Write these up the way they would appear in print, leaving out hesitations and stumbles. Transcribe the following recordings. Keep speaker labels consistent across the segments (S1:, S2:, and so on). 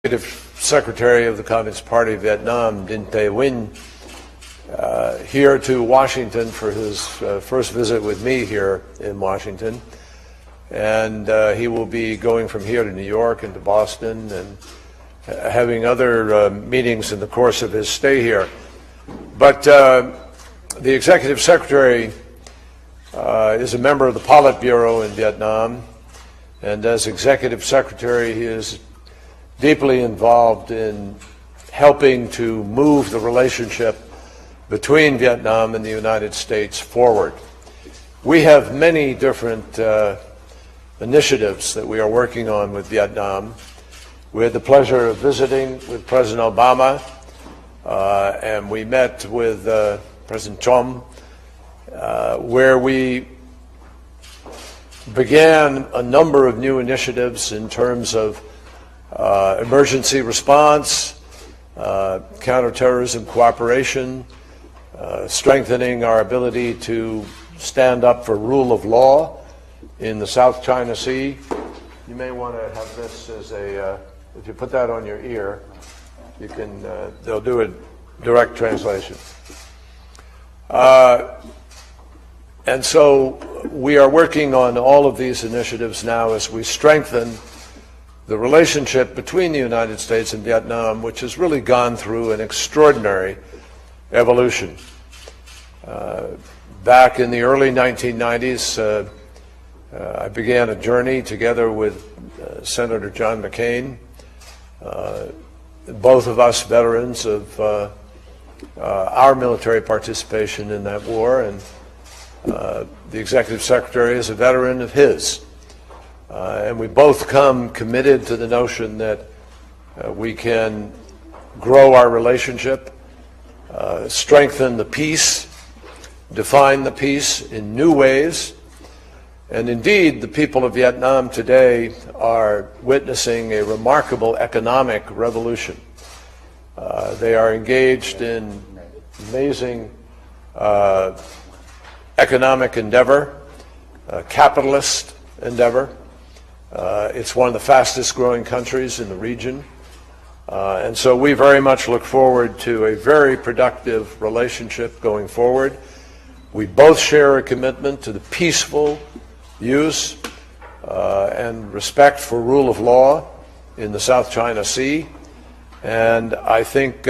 S1: Executive Secretary of the Communist Party of Vietnam, Dinh Nguyen, here to Washington for his first visit with me here in Washington. And he will be going from here to New York and to Boston and having other meetings in the course of his stay here. But the Executive Secretary is a member of the Politburo in Vietnam, and as Executive Secretary he is deeply involved in helping to move the relationship between Vietnam and the United States forward. We have many different initiatives that we are working on with Vietnam. We had the pleasure of visiting with President Obama, and we met with President Trump, where we began a number of new initiatives in terms of emergency response, counterterrorism cooperation, strengthening our ability to stand up for rule of law in the South China Sea. You may want to have this as a, if you put that on your ear, you can, they'll do a direct translation. And so we are working on all of these initiatives now as we strengthen the relationship between the United States and Vietnam, which has really gone through an extraordinary evolution. Back in the early 1990s, I began a journey together with Senator John McCain, both of us veterans of our military participation in that war, and the Executive Secretary is a veteran of his. And we both come committed to the notion that we can grow our relationship, strengthen the peace, define the peace in new ways. And indeed, the people of Vietnam today are witnessing a remarkable economic revolution. They are engaged in amazing economic endeavor, capitalist endeavor. It's one of the fastest growing countries in the region. And so we very much look forward to a very productive relationship going forward. We both share a commitment to the peaceful use and respect for rule of law in the South China Sea. And I think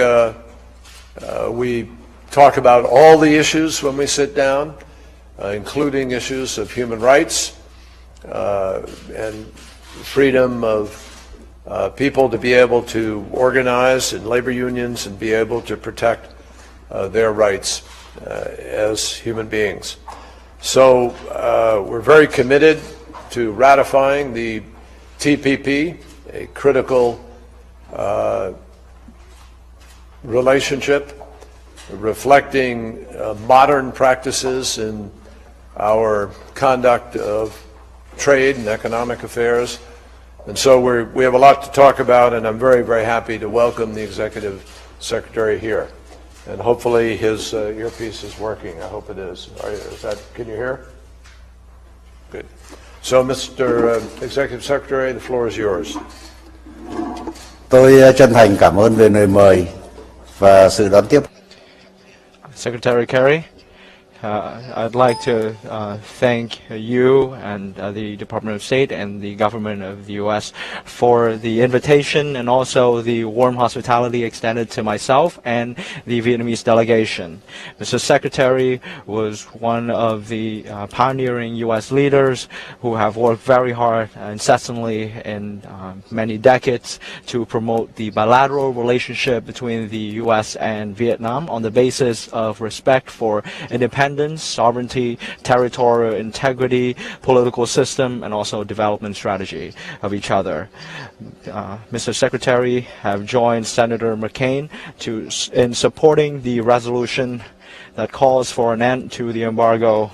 S1: we talk about all the issues when we sit down, including issues of human rights, and freedom of people to be able to organize in labor unions and be able to protect their rights as human beings. So we're very committed to ratifying the TPP, a critical relationship reflecting modern practices in our conduct of trade and economic affairs. And so we have a lot to talk about, and I'm very, very happy to welcome the Executive Secretary here. And hopefully his earpiece is working. I hope it is. Can you hear? Good. So, Mr. Executive Secretary, the floor is yours.
S2: Tôi chân thành cảm ơn về lời mời và sự đón tiếp.
S3: Secretary Kerry, I'd like to thank you and the Department of State and the government of the U.S. for the invitation and also the warm hospitality extended to myself and the Vietnamese delegation. Mr. Secretary was one of the pioneering U.S. leaders who have worked very hard incessantly in many decades to promote the bilateral relationship between the U.S. and Vietnam on the basis of respect for independence, sovereignty, territorial integrity, political system, and also development strategy of each other. Mr. Secretary have joined Senator McCain in supporting the resolution that calls for an end to the embargo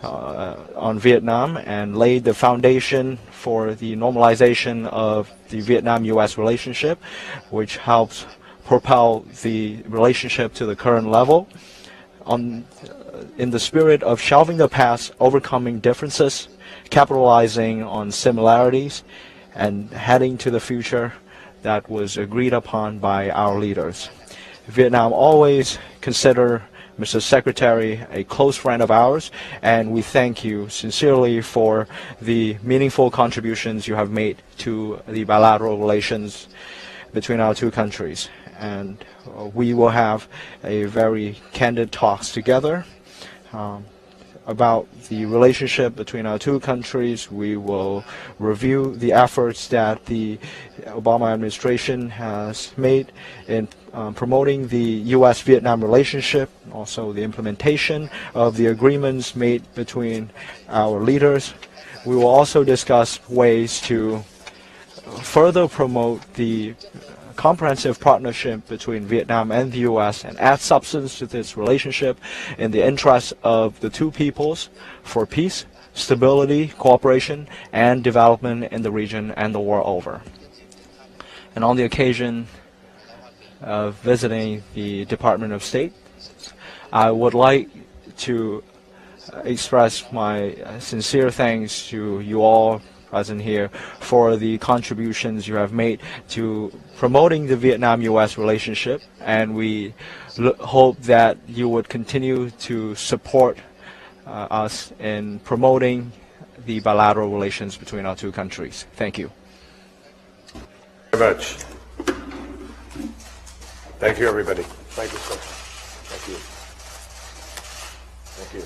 S3: on Vietnam and laid the foundation for the normalization of the Vietnam-U.S. relationship, which helps propel the relationship to the current level. In the spirit of shelving the past, overcoming differences, capitalizing on similarities, and heading to the future that was agreed upon by our leaders. Vietnam always consider Mr. Secretary a close friend of ours, and we thank you sincerely for the meaningful contributions you have made to the bilateral relations between our two countries. And we will have a very candid talks together about the relationship between our two countries. We will review the efforts that the Obama administration has made in promoting the U.S.-Vietnam relationship, also the implementation of the agreements made between our leaders. We will also discuss ways to further promote the comprehensive partnership between Vietnam and the U.S. and add substance to this relationship in the interest of the two peoples for peace, stability, cooperation, and development in the region and the world over. And on the occasion of visiting the Department of State, I would like to express my sincere thanks to you all present here for the contributions you have made to promoting the Vietnam-U.S. relationship, and we hope that you would continue to support us in promoting the bilateral relations between our two countries. Thank you.
S1: Very much. Thank you, everybody. Thank you, sir. Thank you. Thank you.